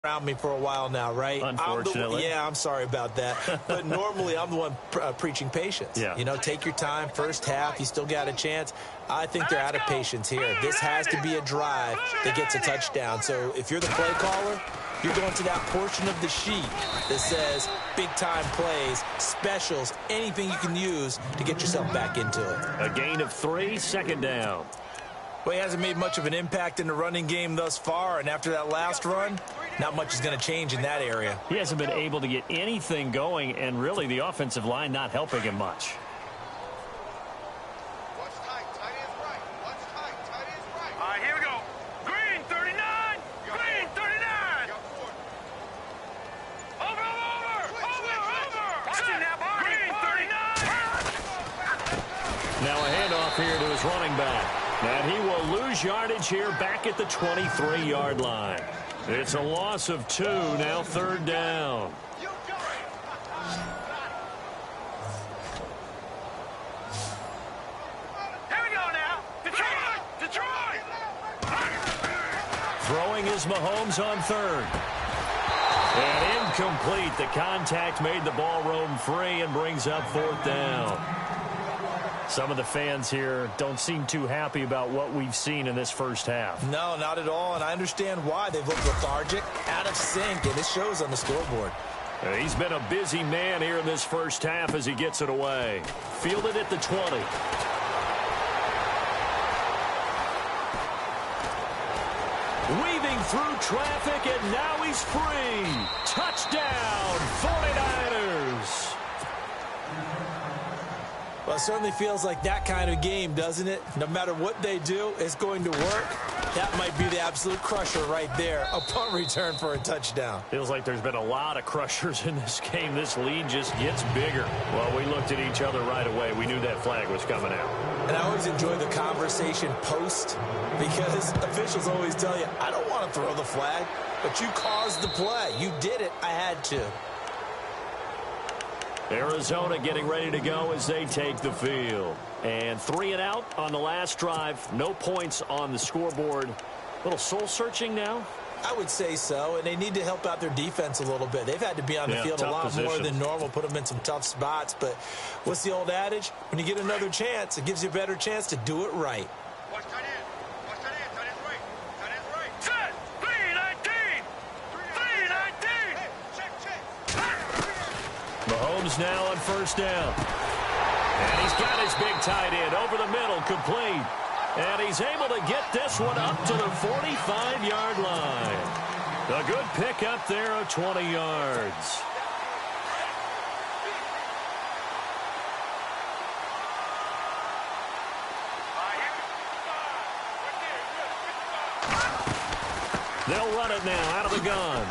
around me for a while now, right? Unfortunately. I'm sorry about that. But normally I'm the one preaching patience. Yeah. You know, take your time. First half, you still got a chance. I think they're out of patience here. This has to be a drive that gets a touchdown. So if you're the play caller, you're going to that portion of the sheet that says big-time plays, specials, anything you can use to get yourself back into it. A gain of 3, second down. Well, he hasn't made much of an impact in the running game thus far, and after that last run, not much is going to change in that area. He hasn't been able to get anything going, and really the offensive line not helping him much. All right, here we go. Green, 39. Green, 39. Over. Watch it now, Green, 39. Now a handoff here to his running back. And he will lose yardage here back at the 23-yard line. It's a loss of 2, now third down. Here we go now. Detroit. Throwing is Mahomes on third. And incomplete. The contact made the ball roam free and brings up fourth down. Some of the fans here don't seem too happy about what we've seen in this first half. No, not at all, and I understand why. They've looked lethargic, out of sync, and it shows on the scoreboard. He's been a busy man here in this first half as he gets it away. Fielded at the 20. Weaving through traffic, and now he's free. Touchdown, 49ers. Well, it certainly feels like that kind of game, doesn't it? No matter what they do, it's going to work. That might be the absolute crusher right there. A punt return for a touchdown. Feels like there's been a lot of crushers in this game. This lead just gets bigger. Well, we looked at each other right away. We knew that flag was coming out. And I always enjoy the conversation post because officials always tell you, I don't want to throw the flag, but you caused the play. You did it. I had to. Arizona getting ready to go as they take the field. And 3 and out on the last drive. No points on the scoreboard. A little soul-searching now? I would say so, and they need to help out their defense a little bit. They've had to be on the field a lot more than normal, put them in some tough spots. But what's the old adage? When you get another chance, it gives you a better chance to do it right. Watch tight end. Watch tight end. Tight end's right. Tight end's right. Set. 319. 319. Hey, check. Mahomes now on first down. And he's got his big tight end over the middle, complete. And he's able to get this one up to the 45-yard line. A good pick up there of 20 yards. They'll run it now out of the gun.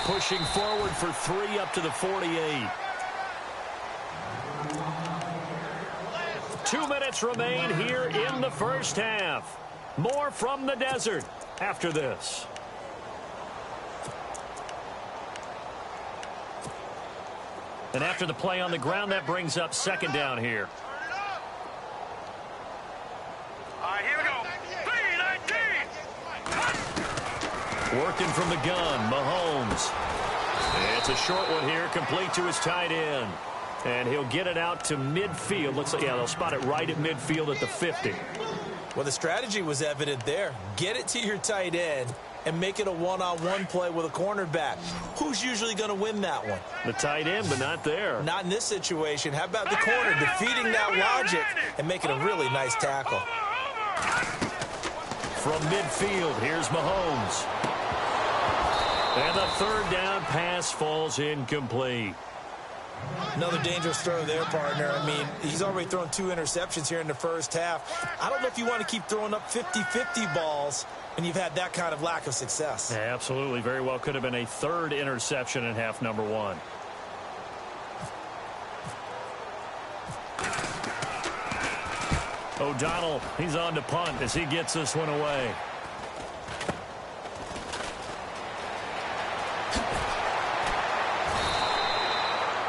Pushing forward for 3 up to the 48. 2 minutes remain here in the first half. More from the desert after this. And after the play on the ground, that brings up second down here. All right, here we go. 319. Working from the gun, Mahomes. It's a short one here, complete to his tight end. And he'll get it out to midfield. Looks like, they'll spot it right at midfield at the 50. Well, the strategy was evident there. Get it to your tight end and make it a one-on-one play with a cornerback. Who's usually going to win that one? The tight end, but not there. Not in this situation. How about the corner defeating that logic and making a really nice tackle? From midfield, here's Mahomes. And the third down pass falls incomplete. Another dangerous throw there, partner. I mean, he's already thrown 2 interceptions here in the first half. I don't know if you want to keep throwing up 50-50 balls when you've had that kind of lack of success. Yeah, absolutely. Very well could have been a third interception in half number 1. O'Donnell, he's on to punt as he gets this one away.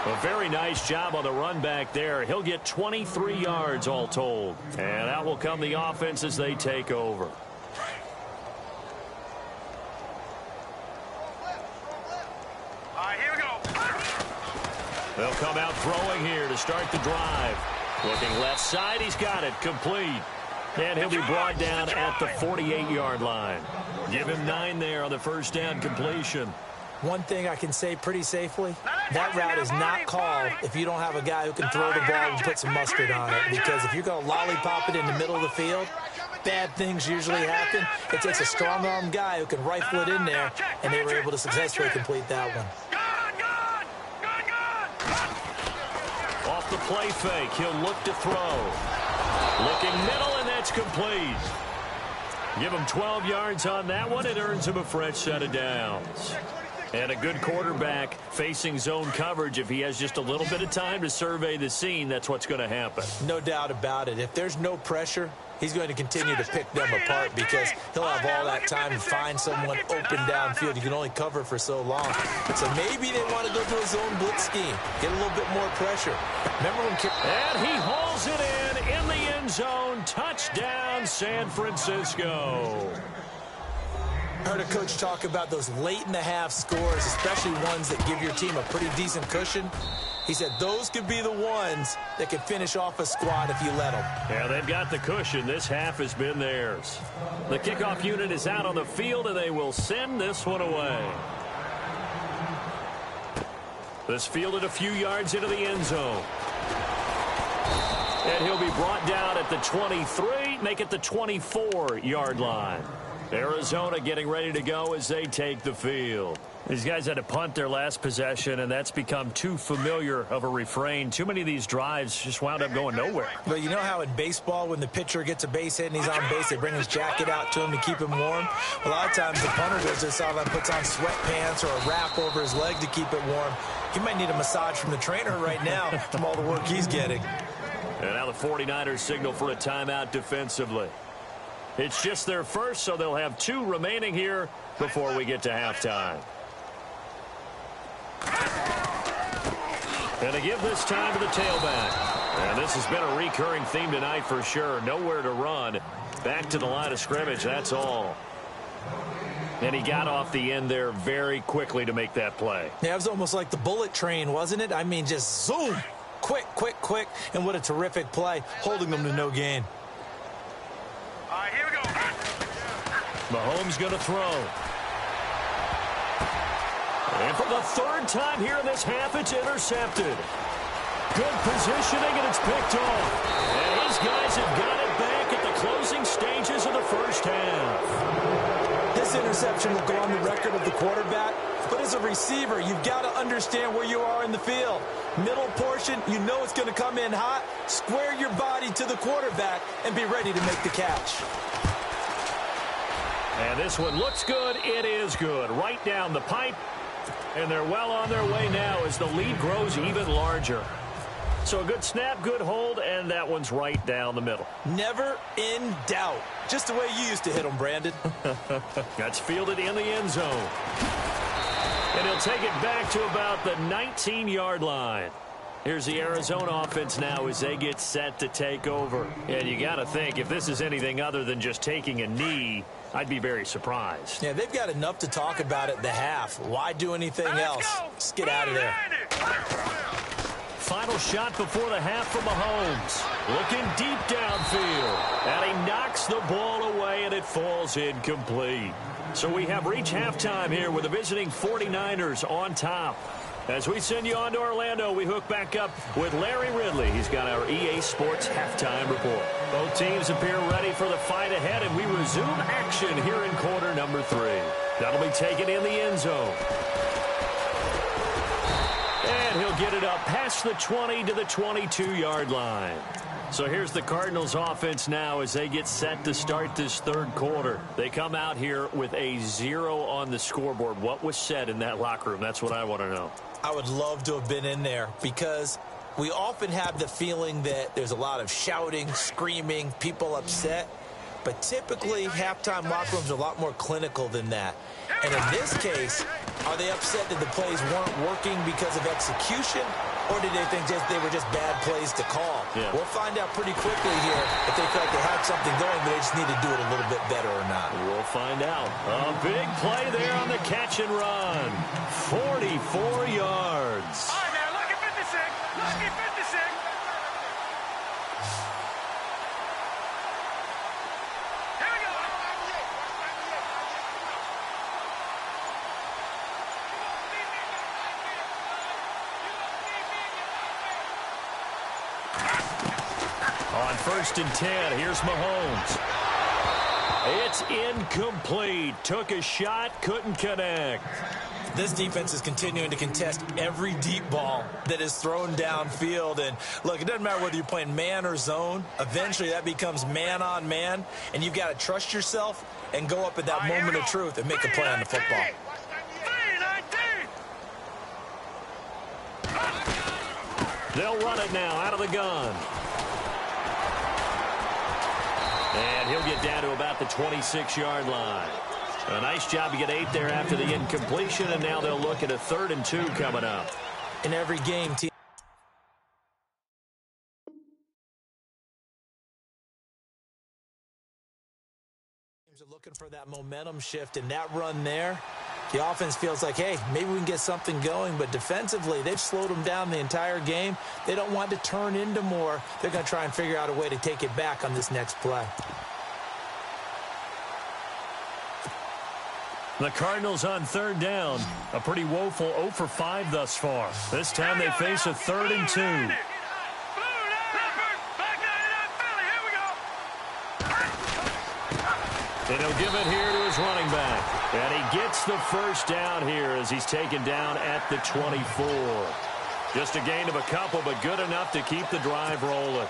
A very nice job on the run back there. He'll get 23 yards all told. And out will come the offense as they take over. They'll come out throwing here to start the drive. Looking left side, he's got it, complete. And he'll be brought down at the 48-yard line. Give him 9 there on the first down completion. One thing I can say pretty safely, that route is not called if you don't have a guy who can throw the ball and put some mustard on it. Because if you're going to lollipop it in the middle of the field, bad things usually happen. It takes a strong-arm guy who can rifle it in there, and they were able to successfully complete that one. Off the play fake, he'll look to throw. Looking middle, and that's complete. Give him 12 yards on that one. It earns him a fresh set of downs. And a good quarterback facing zone coverage. If he has just a little bit of time to survey the scene, that's what's going to happen. No doubt about it. If there's no pressure, he's going to continue to pick them apart because he'll have all that time to find someone open downfield. You can only cover for so long. So maybe they want to go to a zone blitz scheme, get a little bit more pressure. Remember when... And he hauls it in the end zone. Touchdown, San Francisco. Heard a coach talk about those late-in-the-half scores, especially ones that give your team a pretty decent cushion. He said those could be the ones that can finish off a squad if you let them. Yeah, they've got the cushion. This half has been theirs. The kickoff unit is out on the field, and they will send this one away. This fielded a few yards into the end zone. And he'll be brought down at the 23, make it the 24-yard line. Arizona getting ready to go as they take the field. These guys had to punt their last possession, and that's become too familiar of a refrain. Too many of these drives just wound up going nowhere. But you know how in baseball, when the pitcher gets a base hit and he's on base, they bring his jacket out to him to keep him warm? A lot of times the punter goes this out and puts on sweatpants or a wrap over his leg to keep it warm. He might need a massage from the trainer right now from all the work he's getting. And now the 49ers signal for a timeout defensively. It's just their first, so they'll have 2 remaining here before we get to halftime. And to give this time to the tailback. And this has been a recurring theme tonight for sure. Nowhere to run. Back to the line of scrimmage, that's all. And he got off the end there very quickly to make that play. Yeah, it was almost like the bullet train, wasn't it? I mean, just zoom. Quick, quick, quick. And what a terrific play, holding them to no gain. All right, here we go. Mahomes going to throw. And for the 3rd time here in this half, it's intercepted. Good positioning, and it's picked off. And his guys have got it back at the closing stages of the first half. This interception will go on the record of the quarterback, but as a receiver, you've got to understand where you are in the field. Middle portion, you know it's going to come in hot. Square your body to the quarterback and be ready to make the catch. And this one looks good. It is good. Right down the pipe. And they're well on their way now as the lead grows even larger. So a good snap, good hold, and that one's right down the middle. Never in doubt. Just the way you used to hit them, Brandon. That's fielded in the end zone. And he'll take it back to about the 19-yard line. Here's the Arizona offense now as they get set to take over. And you got to think, if this is anything other than just taking a knee, I'd be very surprised. Yeah, they've got enough to talk about at the half. Why do anything else? Just get out of there. Final shot before the half from Mahomes. Looking deep downfield. And he knocks the ball away, and it falls incomplete. So we have reached halftime here with the visiting 49ers on top. As we send you on to Orlando, we hook back up with Larry Ridley. He's got our EA Sports halftime report. Both teams appear ready for the fight ahead, and we resume action here in quarter number 3. That'll be taken in the end zone. And he'll get it up past the 20 to the 22-yard line. So here's the Cardinals offense now as they get set to start this 3rd quarter. They come out here with a 0 on the scoreboard. What was said in that locker room? That's what I want to know. I would love to have been in there because we often have the feeling that there's a lot of shouting, screaming, people upset. But typically, halftime locker rooms are a lot more clinical than that. And in this case, are they upset that the plays weren't working because of execution? Or did they think they were just bad plays to call? Yeah. We'll find out pretty quickly here if they feel like they had something going, but they just need to do it a little bit better or not. We'll find out. A big play there on the catch and run. 44 yards. All right, man, look at 56. Husky 56. Here we go. On 1st and 10, here's Mahomes. It's incomplete. Took a shot, couldn't connect. This defense is continuing to contest every deep ball that is thrown downfield. And, look, it doesn't matter whether you're playing man or zone. Eventually, that becomes man-on-man, and you've got to trust yourself and go up at that moment of truth and make a play on the football. 3-19. They'll run it now out of the gun. And he'll get down to about the 26-yard line. A nice job to get 8 there after the incompletion, and now they'll look at a 3rd and 2 coming up. In every game, teams are looking for that momentum shift, and that run there, the offense feels like, hey, maybe we can get something going, but defensively, they've slowed them down the entire game. They don't want to turn into more. They're going to try and figure out a way to take it back on this next play. The Cardinals on 3rd down. A pretty woeful 0 for 5 thus far. This time they face a 3rd and 2. And he'll give it here to his running back. And he gets the first down here as he's taken down at the 24. Just a gain of a couple, but good enough to keep the drive rolling.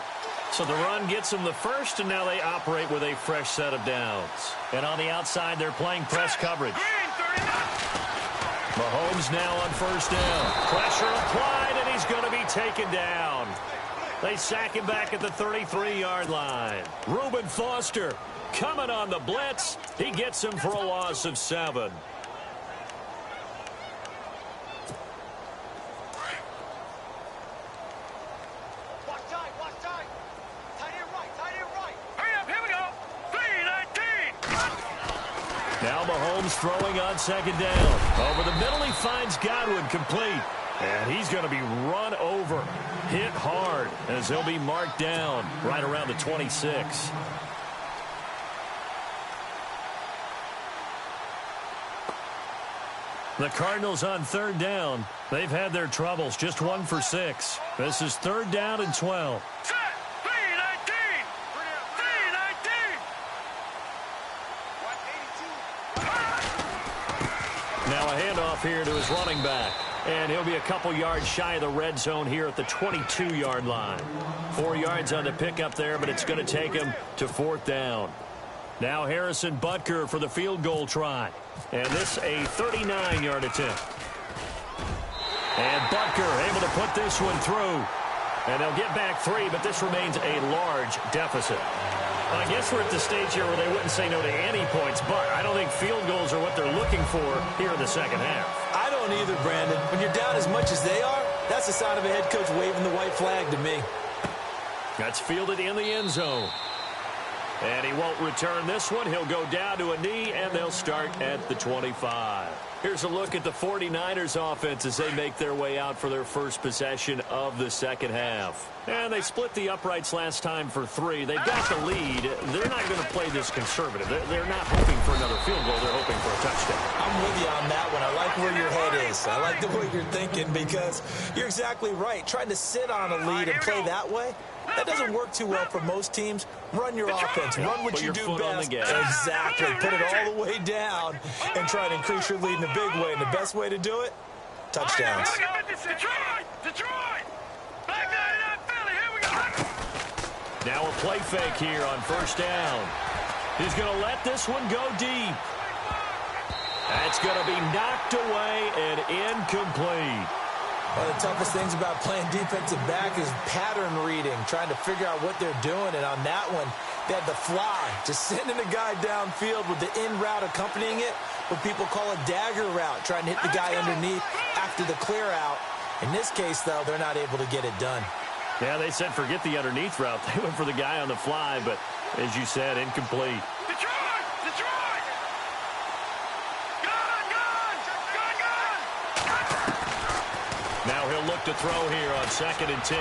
So the run gets them the first, and now they operate with a fresh set of downs. And on the outside, they're playing press coverage. Mahomes now on 1st down. Pressure applied, and he's going to be taken down. They sack him back at the 33-yard line. Reuben Foster coming on the blitz. He gets him for a loss of 7. Now Mahomes throwing on 2nd down. Over the middle, he finds Godwin complete. And he's going to be run over, hit hard, as he'll be marked down right around the 26. The Cardinals on 3rd down. They've had their troubles, just 1 for 6. This is 3rd down and 12. Now a handoff here to his running back. And he'll be a couple yards shy of the red zone here at the 22-yard line. 4 yards on the pickup there, but it's going to take him to 4th down. Now Harrison Butker for the field goal try. And this a 39-yard attempt. And Butker able to put this one through. And they'll get back 3, but this remains a large deficit. Well, I guess we're at the stage here where they wouldn't say no to any points, but I don't think field goals are what they're looking for here in the second half. I don't either, Brandon. When you're down as much as they are, that's the sign of a head coach waving the white flag to me. That's fielded in the end zone. And he won't return this one. He'll go down to a knee, and they'll start at the 25. Here's a look at the 49ers offense as they make their way out for their first possession of the second half. And they split the uprights last time for 3. They've got the lead. They're not going to play this conservative. They're not hoping for another field goal. They're hoping for a touchdown. I'm with you on that one. I like where your head is. I like the way you're thinking because you're exactly right. Trying to sit on a lead and play that way, that doesn't work too well for most teams. Run your offense. Run what you do best. Exactly. Put it all the way down and try to increase your lead in a big way. And the best way to do it, touchdowns. Detroit! Now a play fake here on 1st down. He's going to let this one go deep. That's going to be knocked away and incomplete. One of the toughest things about playing defensive back is pattern reading, trying to figure out what they're doing. And on that one, they had the fly, just sending a guy downfield with the in route accompanying it, what people call a dagger route, trying to hit the guy underneath after the clear out. In this case, though, they're not able to get it done. Yeah, they said forget the underneath route. They went for the guy on the fly, but as you said, incomplete. Detroit! Gun! Now he'll look to throw here on 2nd and 10.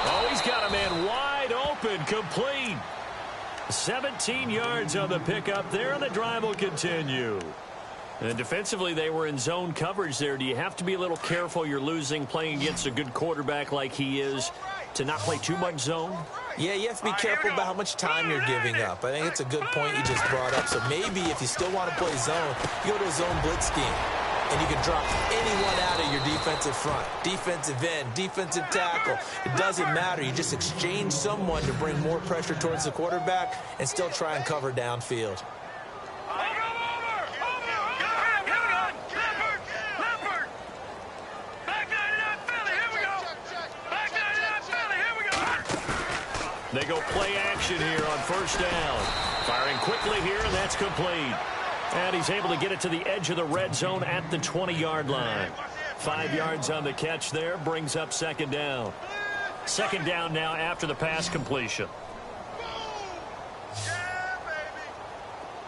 Oh, he's got a man wide open, complete. 17 yards on the pickup there, and the drive will continue. And defensively, they were in zone coverage there. Do you have to be a little careful? You're losing, playing against a good quarterback like he is, to not play too much zone? Yeah, you have to be careful about how much time you're giving up. I think it's a good point you just brought up. So maybe if you still want to play zone, you go to a zone blitz scheme. And you can drop anyone out of your defensive front. Defensive end, defensive tackle. It doesn't matter. You just exchange someone to bring more pressure towards the quarterback and still try and cover downfield. They go play action here on 1st down. Firing quickly here, and that's complete. And he's able to get it to the edge of the red zone at the 20-yard line. 5 yards on the catch there, brings up 2nd down. 2nd down now after the pass completion.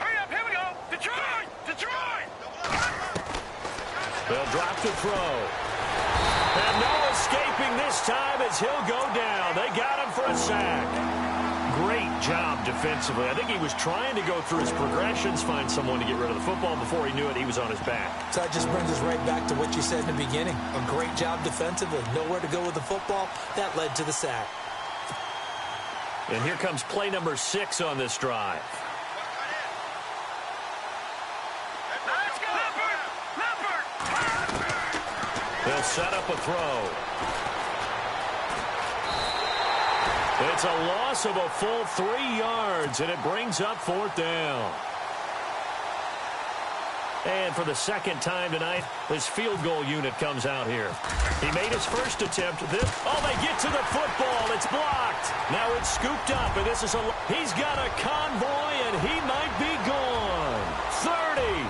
Hurry up, here we go. Detroit! Detroit! They'll drop to throw. And no escaping this time as he'll go down. They got him for a sack. Great job defensively. I think he was trying to go through his progressions, find someone to get rid of the football. Before he knew it, he was on his back. So that just brings us right back to what you said in the beginning. A great job defensively. Nowhere to go with the football. That led to the sack. And here comes play number 6 on this drive. Let's go! Leopard! They'll set up a throw. It's a loss of a full 3 yards, and it brings up 4th down. And for the 2nd time tonight, this field goal unit comes out here. He made his first attempt. They get to the football. It's blocked. Now it's scooped up, and this is he's got a convoy, and he might be gone. 30,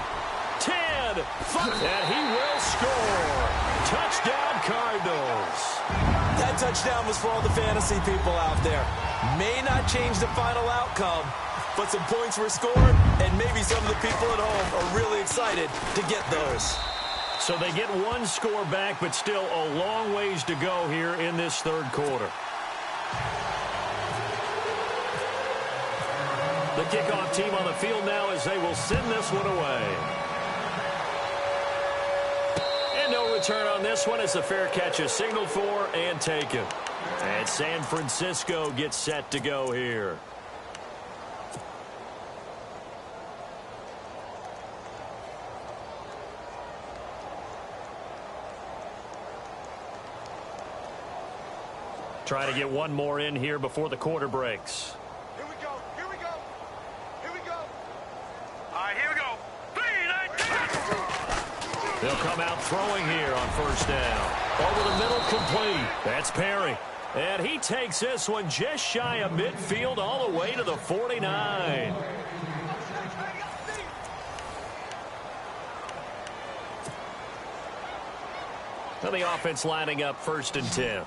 10, 5, and he will score. Touchdown, Cardinals. That touchdown was for all the fantasy people out there. May not change the final outcome, but some points were scored, and maybe some of the people at home are really excited to get those. So they get 1 score back, but still a long ways to go here in this 3rd quarter. The kickoff team on the field now as they will send this one away. And no return on this one as the fair catch is signaled for and taken. And San Francisco gets set to go here. Trying to get one more in here before the quarter breaks. Here we go. Here we go. Here we go. All right, here we go. 3, 9, 10. They'll come out throwing here on 1st down. Over the middle, complete. That's Perry. And he takes this one just shy of midfield all the way to the 49. Now the offense lining up 1st and 10.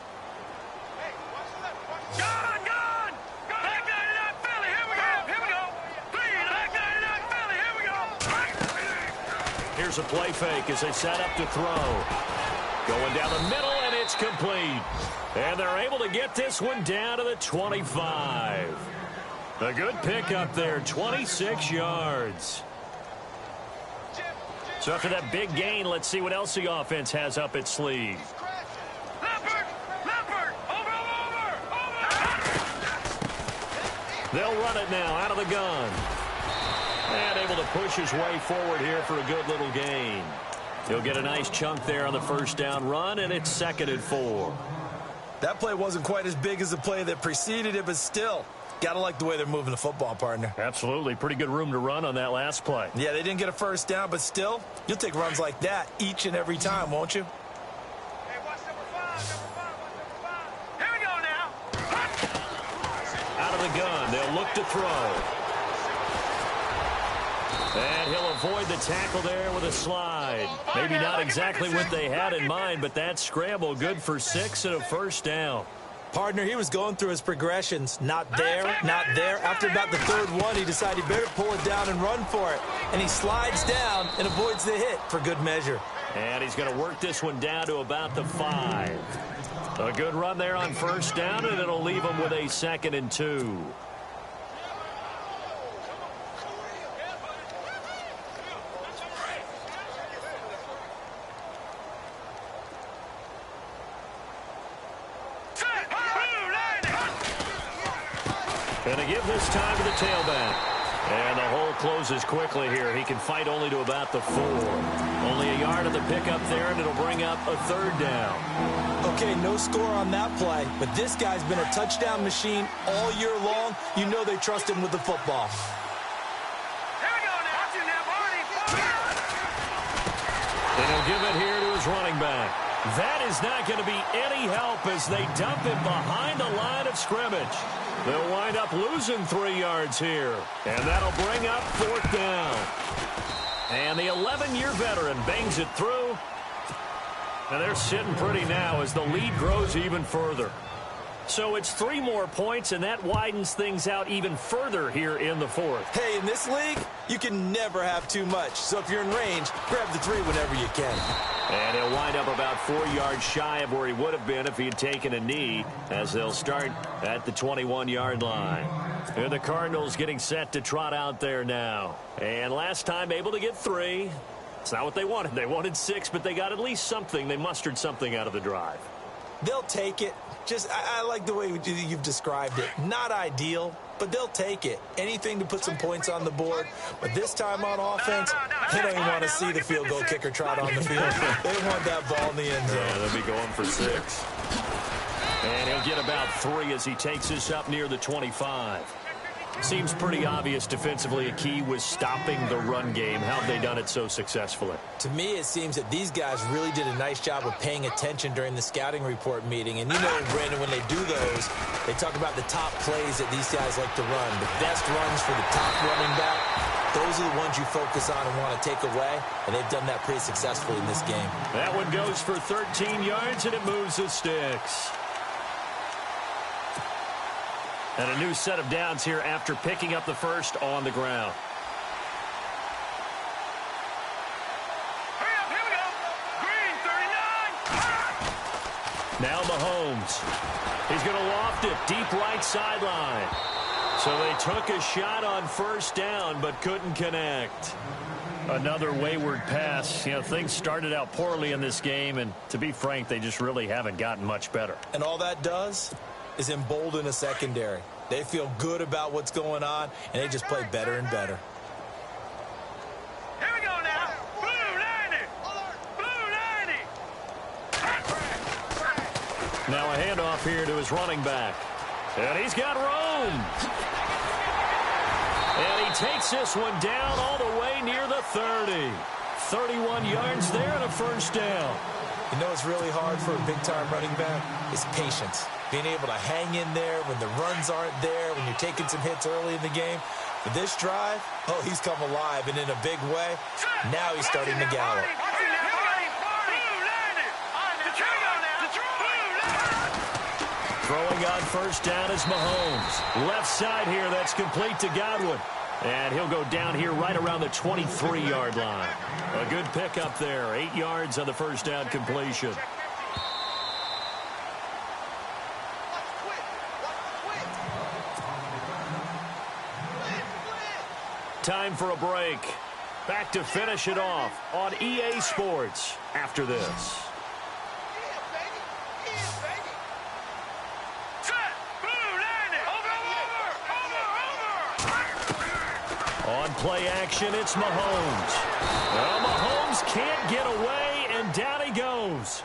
Gone! Back 99 Philly, here we go! 3, back 99 Philly, here we go! Here's a play fake as they set up to throw. Going down the middle, and it's complete. And they're able to get this one down to the 25. A good pickup there, 26 yards. So after that big gain, let's see what else the offense has up its sleeve. They'll run it now out of the gun. And able to push his way forward here for a good little gain. He'll get a nice chunk there on the 1st down run, and it's 2nd and 4. That play wasn't quite as big as the play that preceded it, but still, got to like the way they're moving the football, partner. Absolutely. Pretty good room to run on that last play. Yeah, they didn't get a 1st down, but still, you'll take runs like that each and every time, won't you? Hey, watch number 5. Here we go now. Out of the gun, they'll look to throw. And he'll avoid the tackle there with a slide. Maybe not exactly what they had in mind, but that scramble good for 6 and a 1st down. Partner, he was going through his progressions. Not there, not there. After about the 3rd one, he decided he better pull it down and run for it. And he slides down and avoids the hit for good measure. And he's going to work this one down to about the 5. A good run there on first down, and it'll leave him with a 2nd and 2. Going to give this time to the tailback. And the hole closes quickly here. He can fight only to about the 4. Only a yard of the pickup there, and it'll bring up a 3rd down. Okay, no score on that play, but this guy's been a touchdown machine all year long. You know they trust him with the football. Here we go now. Watching that Barney. And he'll give it here to his running back. That is not going to be any help as they dump him behind the line of scrimmage. They'll wind up losing 3 yards here. And that'll bring up 4th down. And the 11-year veteran bangs it through. And they're sitting pretty now as the lead grows even further. So it's 3 more points, and that widens things out even further here in the 4th. Hey, in this league, you can never have too much. So if you're in range, grab the 3 whenever you can. And he'll wind up about 4 yards shy of where he would have been if he had taken a knee, as they'll start at the 21-yard line. And the Cardinals getting set to trot out there now. And last time able to get 3. It's not what they wanted. They wanted 6, but they got at least something. They mustered something out of the drive. They'll take it. I like the way you've described it. Not ideal, but they'll take it. Anything to put some points on the board. But this time on offense, they don't even want to see the field goal kicker trot on the field. They want that ball in the end zone. Yeah, they'll be going for 6. And he'll get about 3 as he takes this up near the 25. Seems pretty obvious defensively a key was stopping the run game. How have they done it so successfully? To me, it seems that these guys really did a nice job of paying attention during the scouting report meeting. And you know, Brandon, when they do those, they talk about the top plays that these guys like to run. The best runs for the top running back, those are the ones you focus on and want to take away. And they've done that pretty successfully in this game. That one goes for 13 yards, and it moves the sticks. And a new set of downs here after picking up the first on the ground. Hurry up, here we go. Green, 39. Now Mahomes. He's going to loft it deep right sideline. So they took a shot on first down but couldn't connect. Another wayward pass. You know, things started out poorly in this game, and to be frank, they just really haven't gotten much better. And all that does is embolden a secondary. They feel good about what's going on, and they just play better and better. Here we go now. Blue 90. Blue 90. Now a handoff here to his running back. And he's got room. And he takes this one down all the way near the 30. 31 yards there and a first down. You know what's really hard for a big-time running back is patience. Being able to hang in there when the runs aren't there, when you're taking some hits early in the game. For this drive, oh, he's come alive, and in a big way. Now he's starting to gallop. Throwing on first down is Mahomes. Left side here, that's complete to Godwin. And he'll go down here right around the 23-yard line. A good pickup there. 8 yards on the first down completion. Time for a break. Back to finish it off on EA Sports after this. On play action, it's Mahomes. Well, Mahomes can't get away, and down he goes.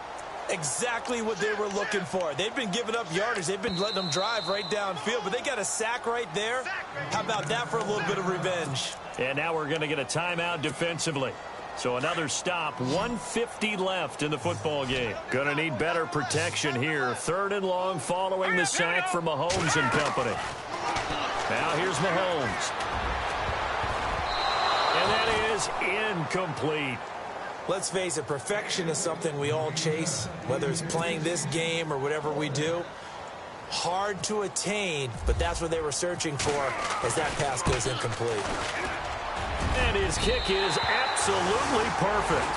Exactly what they were looking for. They've been giving up yardage. They've been letting them drive right downfield, but they got a sack right there. How about that for a little bit of revenge? And now we're going to get a timeout defensively. So another stop, 1:50 left in the football game. Going to need better protection here. 3rd and long following the sack for Mahomes and company. Now here's Mahomes. And that is incomplete. Let's face it, perfection is something we all chase, whether it's playing this game or whatever we do. Hard to attain, but that's what they were searching for as that pass goes incomplete. And his kick is absolutely perfect.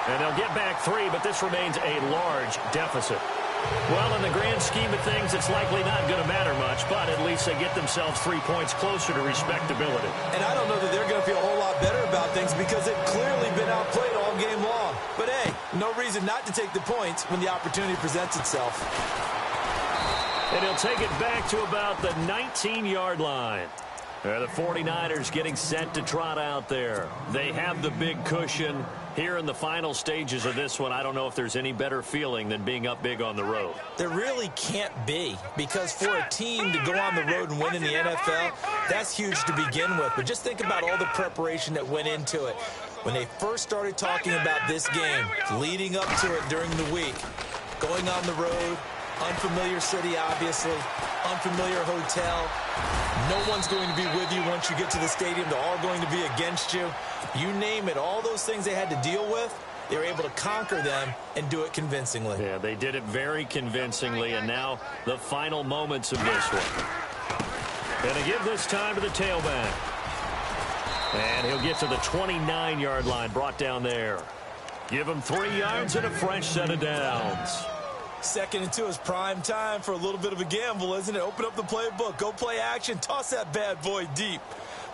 And they'll get back 3, but this remains a large deficit. Well, in the grand scheme of things, it's likely not going to matter much, but at least they get themselves 3 points closer to respectability. And I don't know that they're going to feel a whole lot better about things because they've clearly been outplayed all game long. But, hey, no reason not to take the points when the opportunity presents itself. And he'll take it back to about the 19-yard line. The 49ers getting set to trot out there. They have the big cushion. Here in the final stages of this one, I don't know if there's any better feeling than being up big on the road. There really can't be, because for a team to go on the road and win in the NFL, that's huge to begin with. But just think about all the preparation that went into it. When they first started talking about this game, leading up to it during the week, going on the road, unfamiliar city, obviously, unfamiliar hotel. No one's going to be with you once you get to the stadium. They're all going to be against you. You name it, all those things they had to deal with, they were able to conquer them and do it convincingly. Yeah, they did it very convincingly, and now the final moments of this one. Going to give this time to the tailback. And he'll get to the 29-yard line, brought down there. Give him 3 yards and a fresh set of downs. 2nd and 2 is prime time for a little bit of a gamble, isn't it? Open up the playbook, go play action, toss that bad boy deep.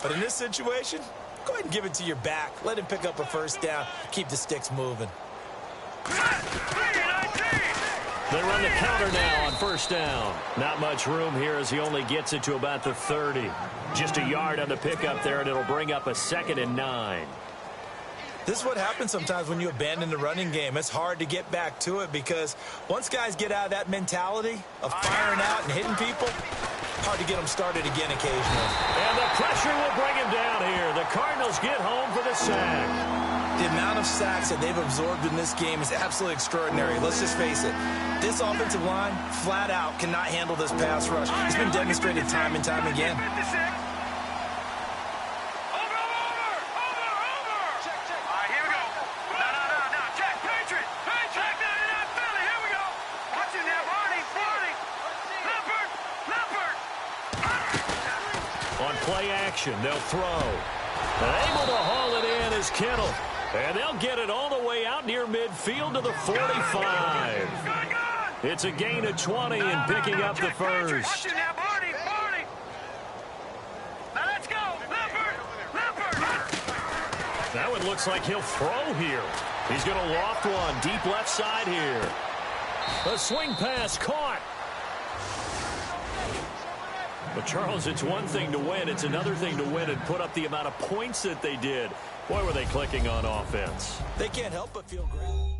But in this situation, go ahead and give it to your back. Let him pick up a first down. Keep the sticks moving. They run the counter now on first down. Not much room here as he only gets it to about the 30. Just a yard on the pickup there, and it'll bring up a 2nd and 9. This is what happens sometimes when you abandon the running game. It's hard to get back to it because once guys get out of that mentality of firing out and hitting people, hard to get them started again occasionally. And the pressure will bring him down here. The Cardinals get home for the sack. The amount of sacks that they've absorbed in this game is absolutely extraordinary. Let's just face it. This offensive line, flat out, cannot handle this pass rush. It's been demonstrated time and time again. Play action. They'll throw. Able to haul it in is Kittle. And they'll get it all the way out near midfield to the 45. It's a gain of 20 and picking up the first. That one looks like he'll throw here. He's going to loft one deep left side here. A swing pass caught. But, Charles, it's one thing to win. It's another thing to win and put up the amount of points that they did. Boy, were they clicking on offense. They can't help but feel great.